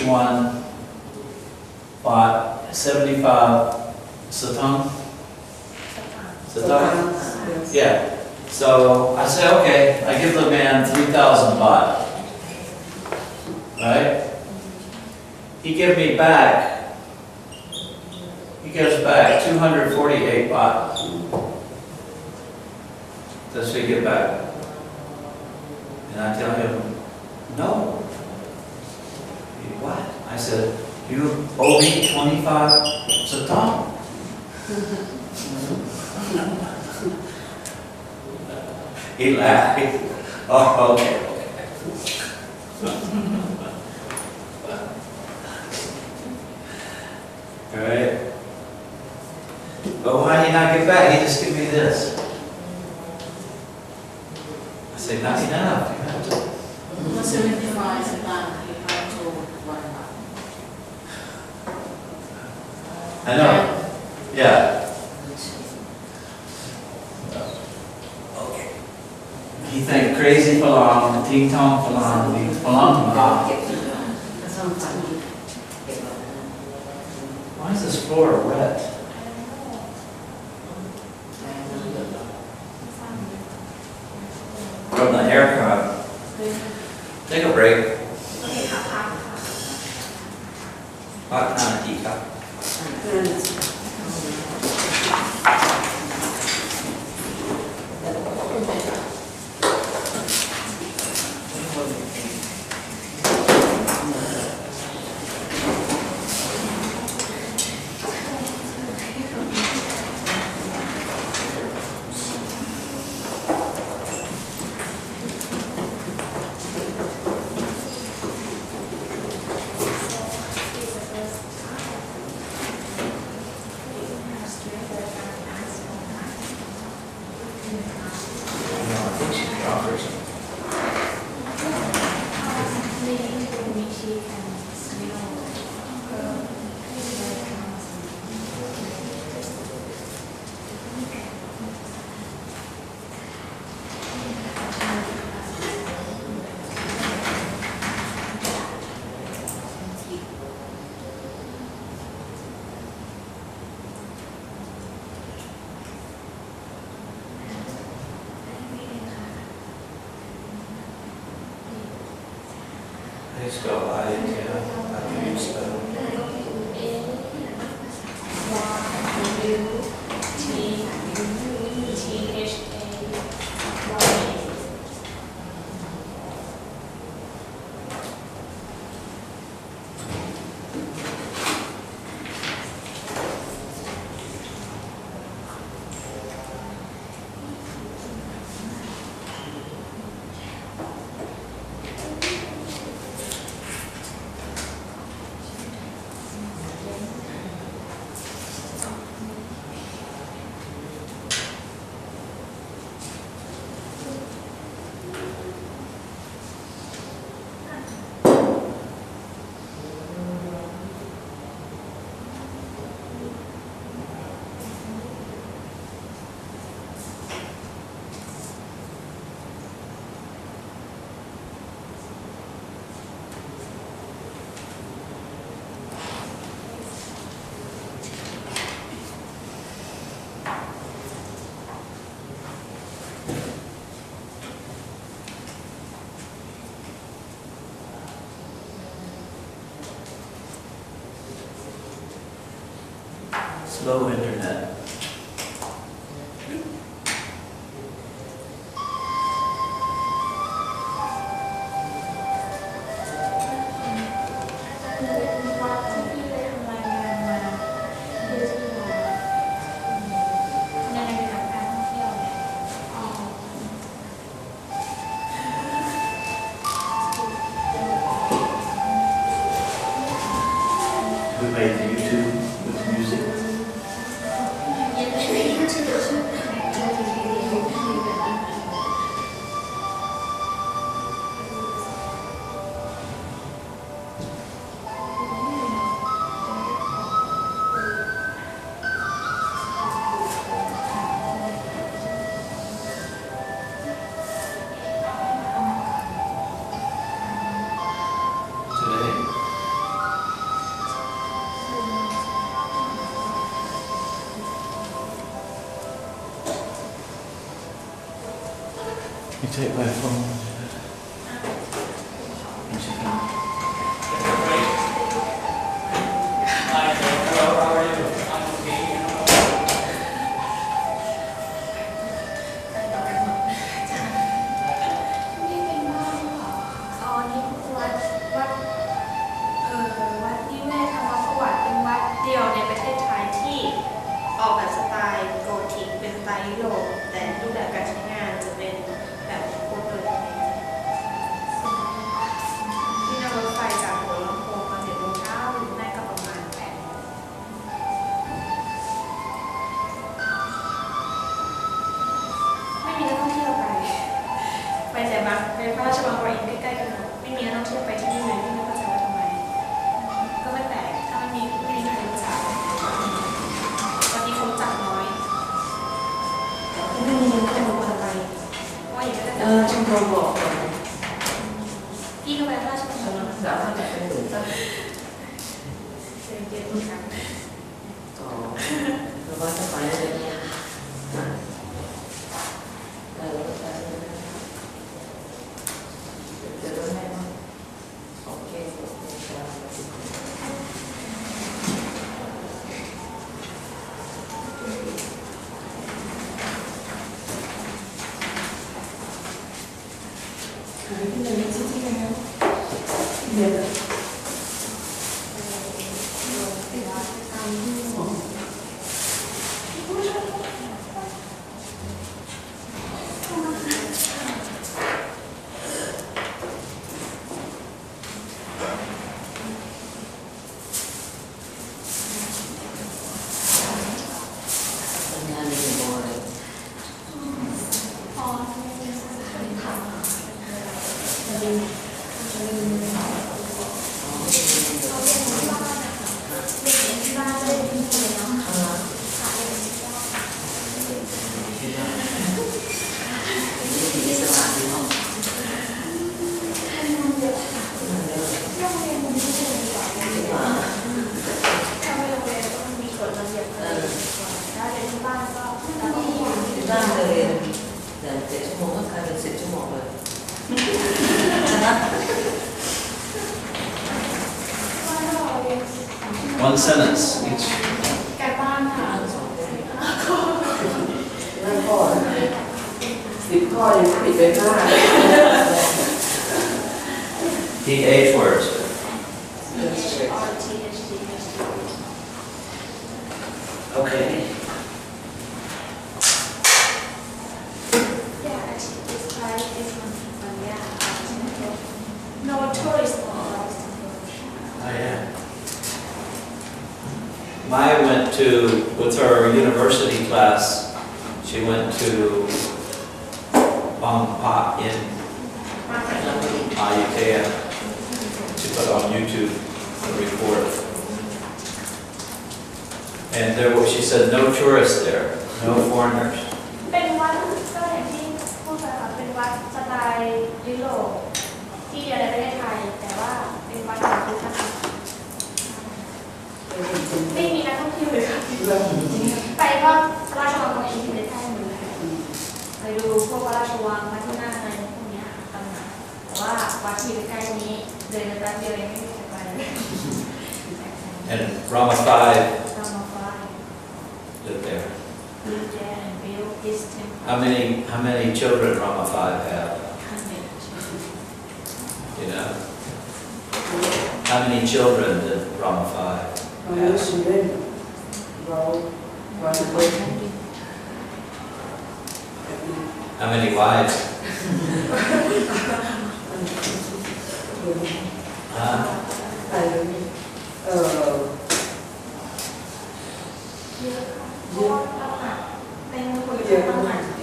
one baht, 75 satang? Satang? Yeah. So I said, okay, I give the man 3,000 baht. Right? He gives me back, he gives back 248 baht. Does he get back? And I tell him, no. He, what? I said, you owe me 25 satang. He laughed. Oh, okay. All right. But why did he not get back? He just give me this. I say, not enough. You have to. 75 satang, you have to 1 baht. I know. Yeah. Okay. He think crazy falang, ting tong falang, means falang falang. Why is this floor wet? From the haircut. Take a break. What kind of teacup? Please go light, yeah. I can use that. Slow internet. We made the YouTube with music. Today, You take my phone. Hi, hello, how are you? I'm okay. นี่เป็นบ้านเหรออ๋อนี่วัดวัดนิเวศธรรมประวัติเป็นวัดเดียวในประเทศไทยที่ออกแบบสไตล์โกธิกเป็นสไตล์ยุโรปแต่รูปแบบการใช้งานจะเป็นแบบโคตรเลยที่นั่งรถไฟจากหัวลำโพงตอน7 โมงเช้าถึงได้ก็ประมาณ8 โมงไม่มีนักท่องเที่ยวไปแต่บางไปพระราชวังวรอินทร์ใกล้ๆกันไม่มีนักท่องเที่ยวไปที่นี่เลยที่ไม่เข้าใจว่าทำไมก็ไม่แปลกถ้าไม่มีใครรู้จักตอนนี้คงจักน้อยไม่มีนักท่องเที่ยวไปว่าอย่างนั้น ชมรมบอก พี่เข้าไปพระราชวัง สาวท่านไหนเป็นหนึ่งตั้ง เรียนเรียนทุกครั้ง ต่อหรือว่าจะไปอะไรเนี่ยจะต้องให้มั้งโอเคที่ไหนที่ไหนเนี่ยงานนี้บ่อย พอเป็นสถานธรรมเขาเรียนที่บ้านนะคะเรียนที่บ้านเลยที่เรียนเนาะค่ะเรียนที่บ้าน ที่สมาธิห้อง โรงเรียนมันไม่ใช่โรงเรียนก่อนถ้าไม่โรงเรียนก็มีกฎระเบียบอะไรถ้าเรียนที่บ้านก็เราต้องอยู่ที่ ที่ บ้า บ้าน น เลยแต่7 ชั่วโมงก็กลายเป็น10 ชั่วโมงเลย One sentence each. การบ้านค่ะ นั่นข้อ10 ข้อยังผิดไป5 PH words. Okay. Yeah, actually, it's like this one. Yeah. No tourist authorized to go. Oh, yeah. Maya went to, with her university class, she went to Bangpa in Ayutthaya. She put on YouTube a report. And there was, she said, no tourists there, no foreigners. เป็นวัดก็อย่างที่พูดไปค่ะเป็นวัดสไตล์ยุโรปที่เดียวในประเทศไทยแต่ว่าเป็นวัดของพุทธศาสนาไม่มีนักท่องเที่ยวเลยค่ะไปก็พระราชวังของอินเดียได้หมดเลยไปดูพวกพระราชวังพระที่นั่งอะไรพวกนี้ตำหนักแต่ว่าวัดที่อยู่ใกล้นี้เดินแป๊บเดียวเองไม่มีใครไปเลย And Rama 5 Rama 5 lived there. lived there and built this temple. How many children Rama 5 had? 100. You know? How many children did Rama 5 have? How many wives?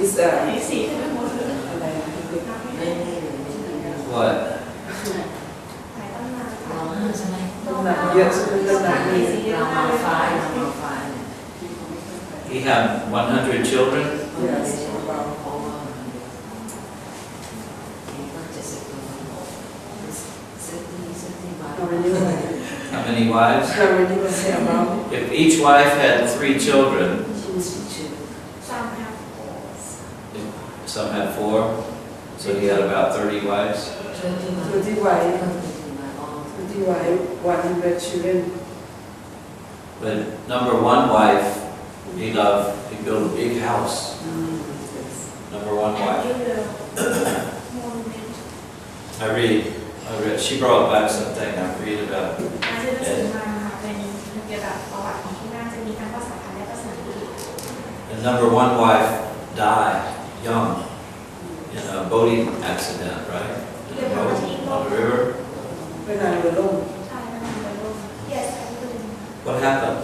It's สีขึ้นไปหมดเลย What? หลายตั้งนาน ร้องไห้ใช่ไหม ต้องหนัก เยอะใช่ไหมเรื่องหนักนี่ เรา เรา มา มา ไฟ ไฟเรามาไฟ He had 100 children? Yes. How many wives? If each wife had 3 children, Some have some had 4, So he had about 30 wives. 30 wives, 100 children. But number one wife, he loved, he built a big house. Number one wife. I read, she brought back something I read about. อาจารย์จะสื่อมาเป็นเกี่ยวกับประวัติของที่บ้านจะมีทั้งภาษาไทยและภาษาอังกฤษ And number one wife died young in a boating accident, right? In a boat on the river. เป็นนางเรือล่ม ใช่ค่ะเรือล่ม yes อันนี้ก็เป็น What happened?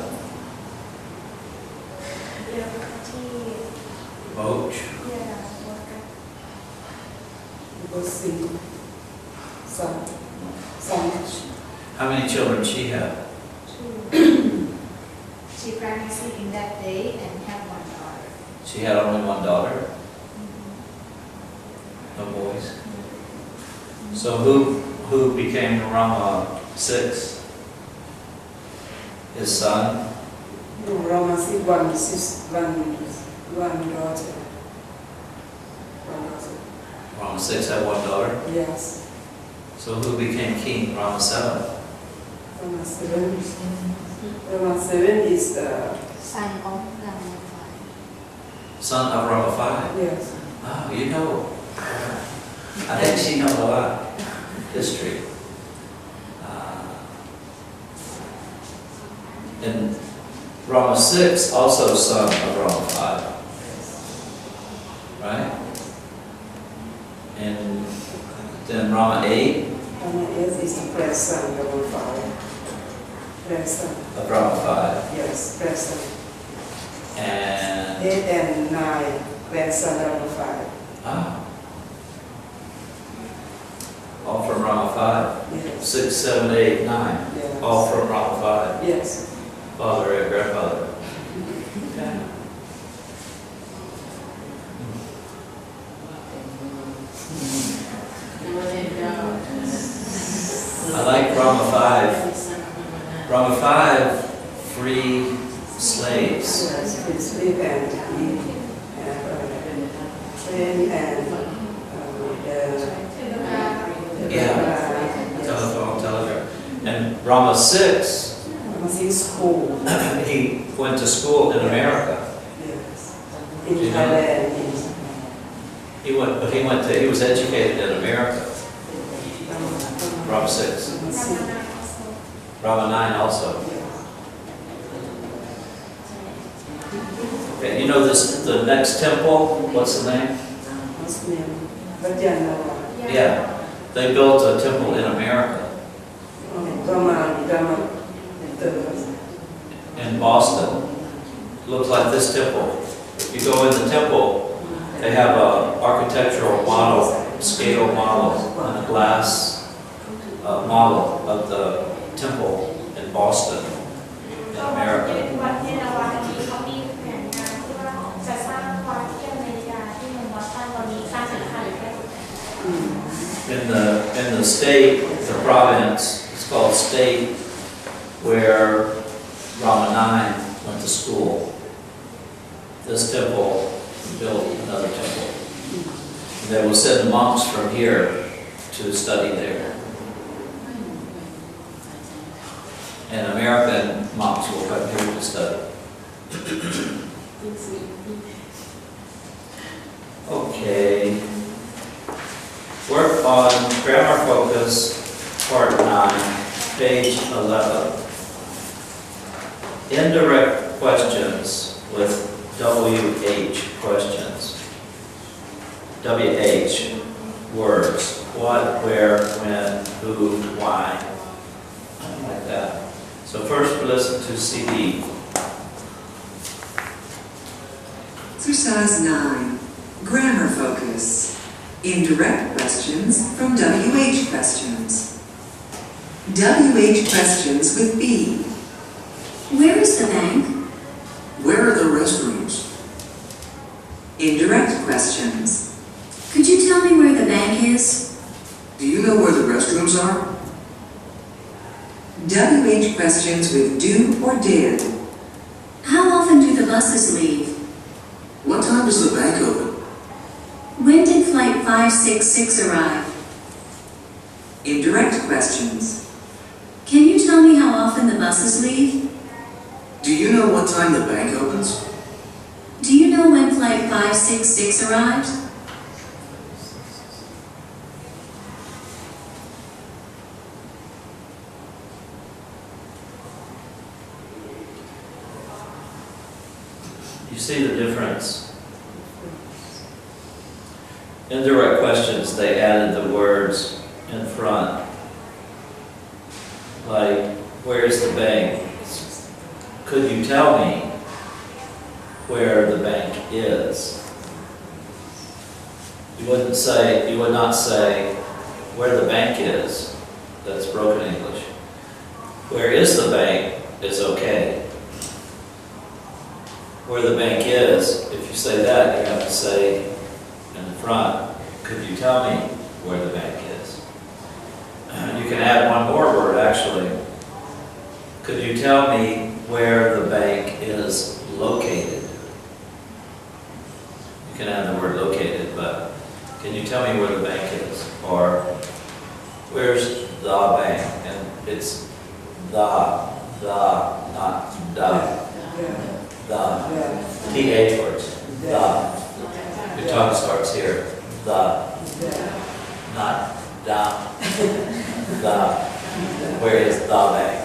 เรือที่ Boat. เรือโบสถ์กัน ก็สิson. How many children she had? She pregnancy in that day and had one daughter. She had only one daughter. No boys. So who became Rama 6? His son. Rama 6 one daughter. Rama 6 had one daughter. Yes. So who became king? Rama 7. Rama 7 is the Son of Rama Son of Rama 5. yes. Oh, you know. I think she knows a lot. History. And Rama 6 also son of Rama 5. Right? And then Rama 8 Rama 8 is the grandson of Rama 5. Grandson. of Rama 5. Yes, grandson. And 8 and 9 grandson of Rama 5. ah, all from Rama 5. Yes. 6, 7, 8, 9. Yes. All from Rama 5. Yes. Father and grandfather. Okay. I like Rama 5. Rama 5 free slaves. Yes, it's live and eat train and Telephone, telegraph. And Rama 6, Rama 6 school. he went to school in America. Yes. In Do you know? Thailand. He was educated in America. Rama 6. Rama 9 also. Okay, you know the next temple, what's the name? What's the name? Vajjanava. Yeah, they built a temple in America, in Boston. Looks like this temple. If you go in the temple, they have a architectural model, scale model, and a glass model of the temple in Boston, in America. วัดเยนาวาอันนี้เขามีแผนงานที่ว่าจะสร้างวัดที่อเมริกาที่เมืองบอสตันตอนนี้สร้างเสร็จแล้วค่ะหรือแค่สุด In the state, the province, it's called state, where Rama 9 went to school. This temple built another temple. And they will send monks from here to study there. And American monks will come here to study. Okay. Work on grammar focus, part 9, page 11. Indirect questions with WH questions. WH words. What, where, when, who, why. Like that. So first we listen to CD. Exercise 9. Grammar focus. Indirect questions from WH questions. WH questions with B. Where is the bank? Where are the restrooms? Indirect questions. Could you tell me where the bank is? Do you know where the restrooms are? WH questions with do or did. How often do the buses leave? What time does the bank open? When did flight 566 arrive? Indirect questions. Can you tell me how often the buses leave? Do you know what time the bank opens? Do you know when flight 566 arrives? You see the difference? Indirect questions, they added the words in front. Like, where's the bank? Could you tell me where the bank is? You would not say where the bank is. That's broken English. Where is the bank is okay. Where the bank is, if you say that, you have to say in the front, could you tell me where the bank is? You can add one more word, actually. Could you tell me where the bank is located? You can add the word located, but can you tell me where the bank is? Or where's the bank? And it's the, not the. The. TH words. The. Your tongue starts here. The. Not da. The. Where is the bank?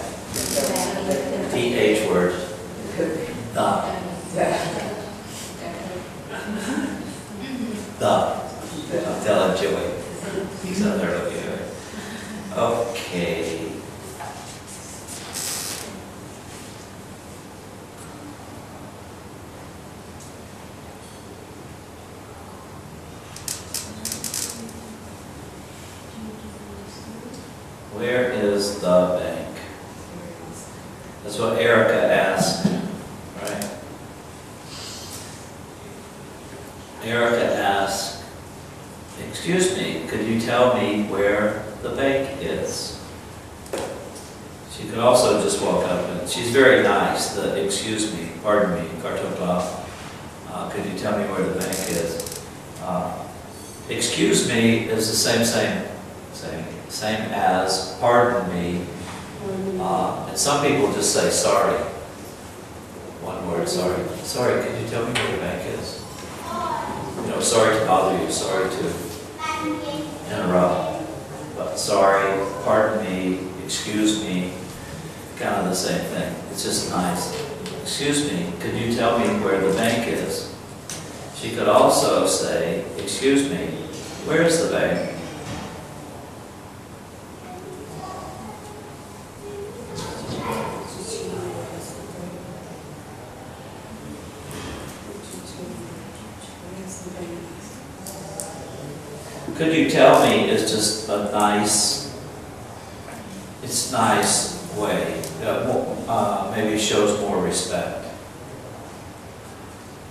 TH word. The. The. I'm telling Joey. He's out there looking at her. Okay. Where is the bank? That's what Erica asked, right? Erica asked, excuse me, could you tell me where the bank is? She could also just walk up and, she's very nice, the excuse me, pardon me, cartoon class. Could you tell me where the bank is? Excuse me is the same as pardon me, and some people just say sorry. One word, sorry. Sorry, could you tell me where the bank is? You know, sorry to bother you, sorry to interrupt, but sorry, pardon me, excuse me, kind of the same thing. It's just nice. Excuse me, could you tell me where the bank is? She could also say, excuse me, where is the bank? Could you tell me is just a nice, it's nice way, maybe shows more respect.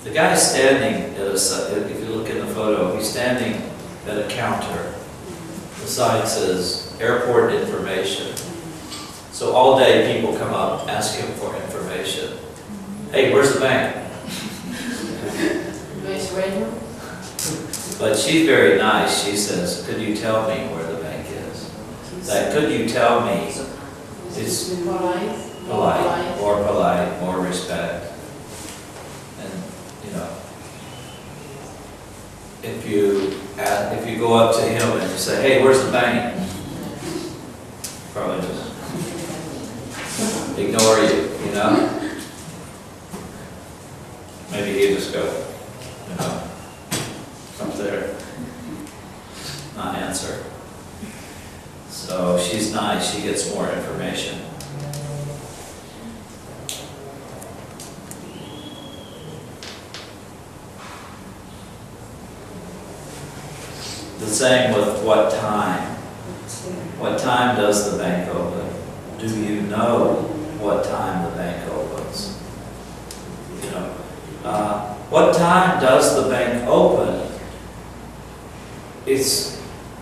The guy standing at if you look in the photo, he's standing at a counter. The sign says airport information. So all day people come up, ask him for information. Hey, where's the bank? But she's very nice. She says, could you tell me where the bank is? That could you tell me is polite, more respect. And, you know, if you go up to him and you say, hey, where's the bank? Probably just ignore you, you know? Maybe he just go, you know, up there, not answer. So she's nice, she gets more information. The same with what time. What time does the bank open? Do you know what time the bank opens? You know, what time does the bank open? It's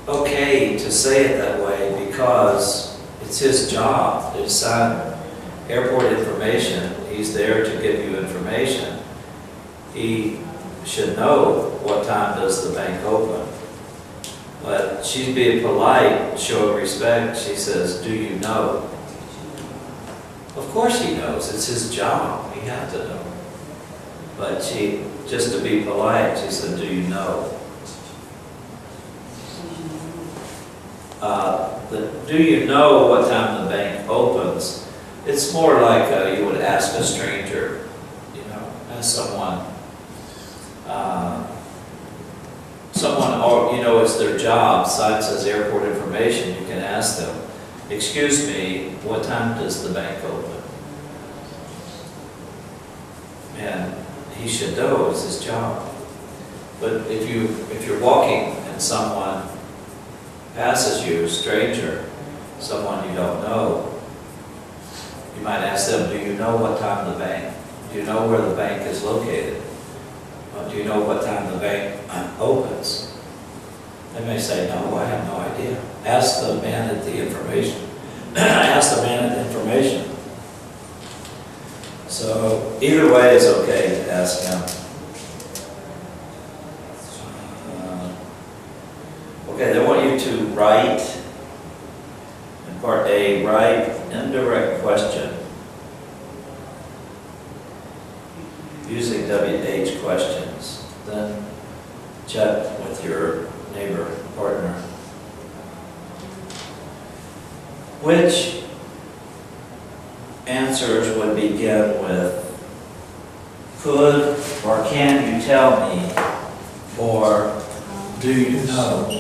okay to say it that way because it's his job. It's airport information. He's there to give you information. He should know what time does the bank open. But she's being polite, showing respect. She says, do you know? Of course he knows. It's his job. He has to know. But she, just to be polite, she said, do you know? Do you know what time the bank opens? It's more like you would ask a stranger, you know, ask someone. Someone, or, you know, it's their job. Sign says airport information. You can ask them, excuse me, what time does the bank open? And he should know, it's his job. But if you're walking and someone passes you, a stranger, someone you don't know, you might ask them, do you know what time the bank, do you know where the bank is located? Do you know what time the bank opens? They may say, no, I have no idea. Ask the man at the information. Ask the man at the information. So either way is okay to ask him. Okay, they want you to write, in part A, write indirect question using WH questions. Then chat with your neighbor, partner. Which answers would begin with could or can you tell me, or do you know?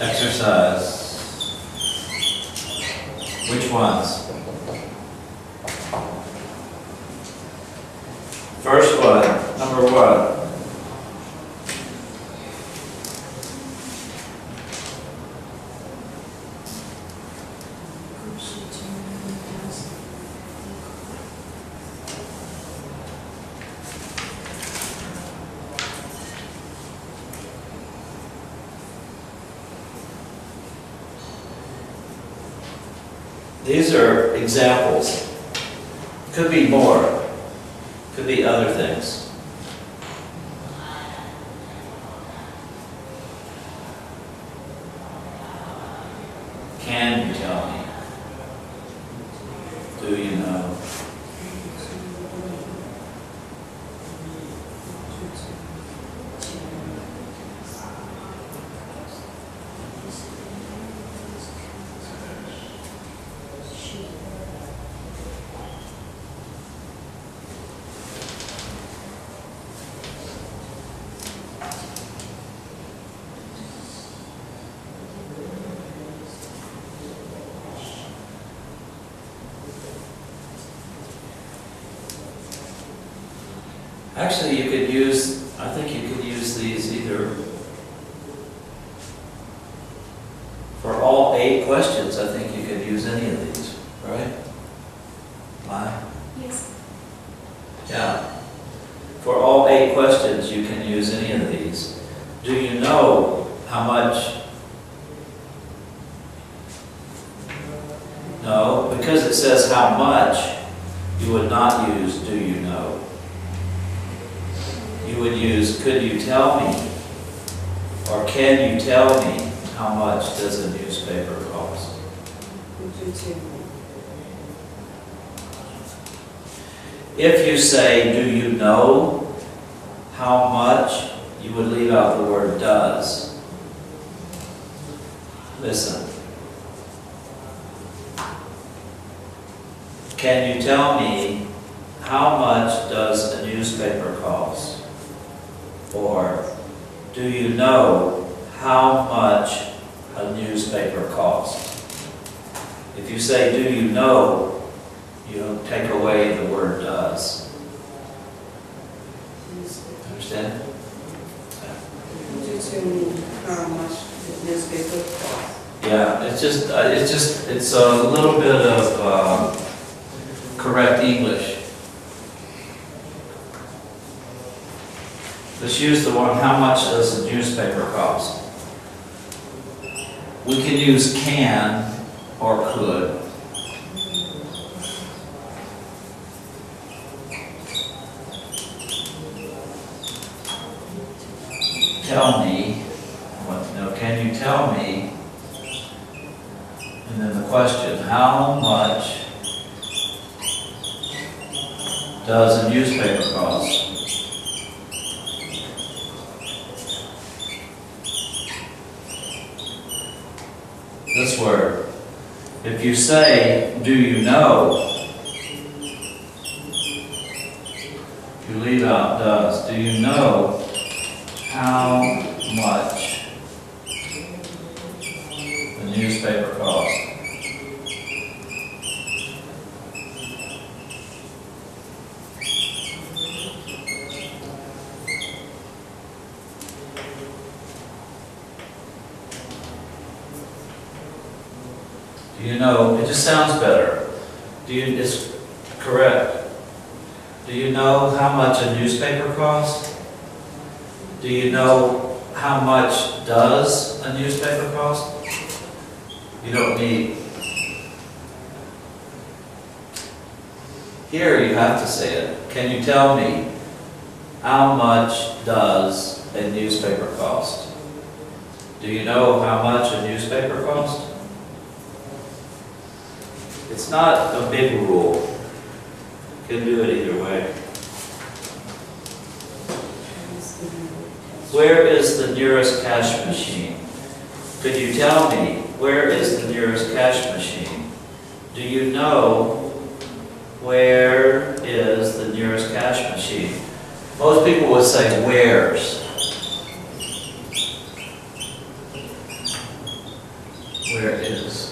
Exercise. Which ones? First one, number one. These are examples. Could be more. Could be other things. Can you tell me? Do you know? Actually, you could use, I think you could use these either for all 8 questions. I think you could use any of these, right? Why? Yes. Yeah. For all 8 questions, you can use any of these. Do you know how much? No, because it says how much, you would not use do you know. You would use, could you tell me? Or can you tell me how much does a newspaper cost? Could you tell me? If you say, do you know how much, you would leave out the word does. Listen. Can you tell me how much does a newspaper cost? Or, do you know how much a newspaper costs? If you say, do you know, you take away the word does. Understand? Could you tell me how much the newspaper costs? Yeah, it's a little bit of correct English. Let's use the one, how much does a newspaper cost? We can use can or could. tell me, can you tell me, and then the question, how much does a newspaper cost? This word. If you say, do you know? You leave out does. Do you know how much the newspaper costs? Do you know? It just sounds better. It's correct. Do you know how much a newspaper costs? Do you know how much does a newspaper cost? You don't need. Here you have to say it. Can you tell me how much does a newspaper cost? Do you know how much a newspaper costs? It's not a big rule. You can do it either way. Where is the nearest cash machine? Could you tell me where is the nearest cash machine? Do you know where is the nearest cash machine? Most people would say where's. Where is?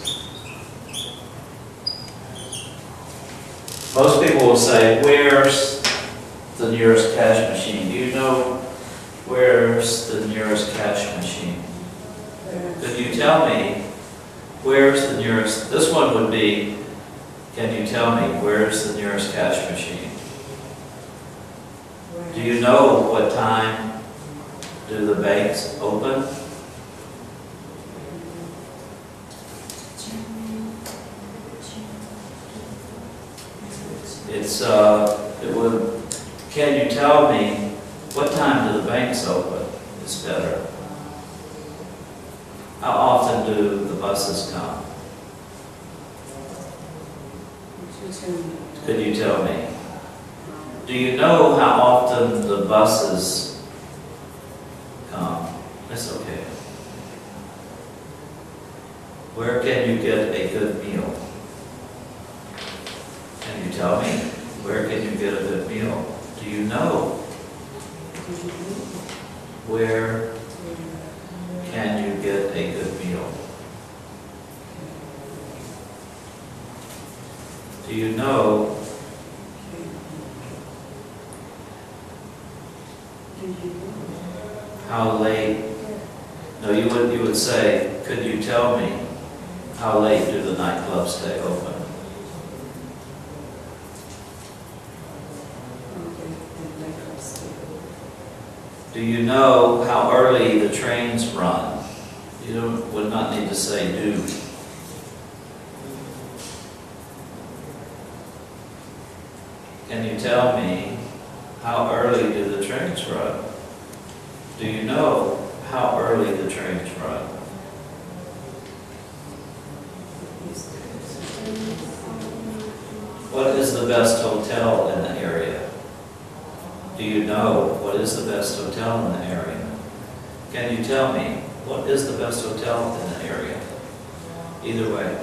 Most people will say, where's the nearest cash machine? Do you know where's the nearest cash machine? Could you tell me where's the nearest? This one would be, can you tell me where's the nearest cash machine? Do you know what time do the banks open? Can you tell me what time do the banks open? It's better. How often do the buses come? Could you tell me? Do you know how often the buses come? That's okay. Where can you get a good meal? Can you tell me? Where can you get a good meal? Do you know? Where can you get a good meal? Do you know? How late? No, you would say, could you tell me how late do the nightclubs stay open? Do you know how early the trains run? You would not need to say do. Can you tell me how early do the trains run? Do you know how early the trains run? What is the best hotel in the area? Do you know what is the best hotel in the area? Can you tell me what is the best hotel in the area? Either way.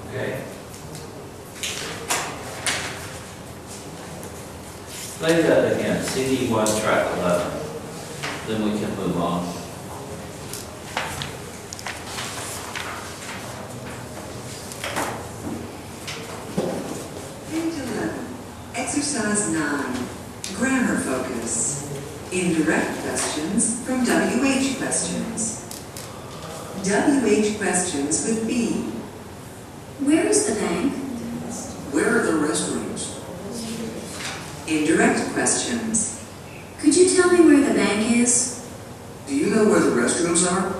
Okay. Play that again, CD 1, track 11. Then we can move on. Page 11, Exercise 9, Grammar Focus. Indirect questions from WH questions. WH questions with B. Where is the bank? Where are the restrooms? Indirect questions. Could you tell me where the bank is? Do you know where the restrooms are?